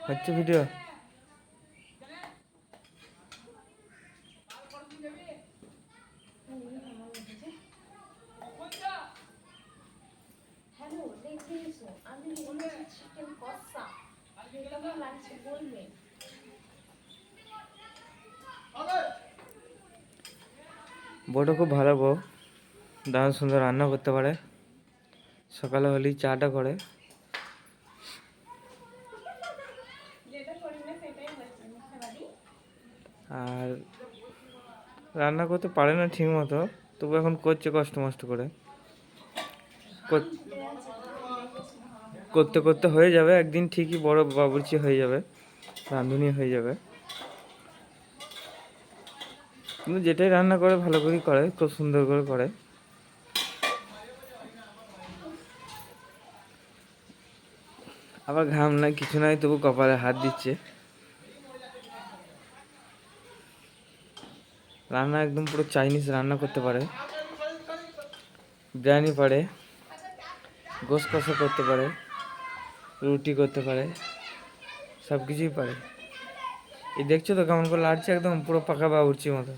হচ্ছে ভিডিও। বউটা খুব ভালো বউ, দারুণ সুন্দর রান্না করতে পারে। সকালে হলেই চাটা করে। আর রান্না করতে পারে না ঠিক মতো, তবু এখন করছে কষ্ট মষ্ট করে। করতে করতে হয়ে যাবে একদিন, ঠিকই বড় বাবুর্চি হয়ে যাবে, রাঁধুনি হয়ে যাবে। কিন্তু যেটাই রান্না করে ভালো করেই করে, খুব সুন্দর করে করে। আবার ঘাম নাই কিছু নাই, তবু কপালে হাত দিচ্ছে। রান্না একদম পুরো চাইনিজ রান্না করতে পারে, বিরিয়ানি পারে, গোশ কষা করতে পারে, রুটি করতে পারে, সব কিছুই পারে। এই দেখছো তো কেমন করে লাড়ছে, একদম পুরো পাকা বাবুর্চির মতো।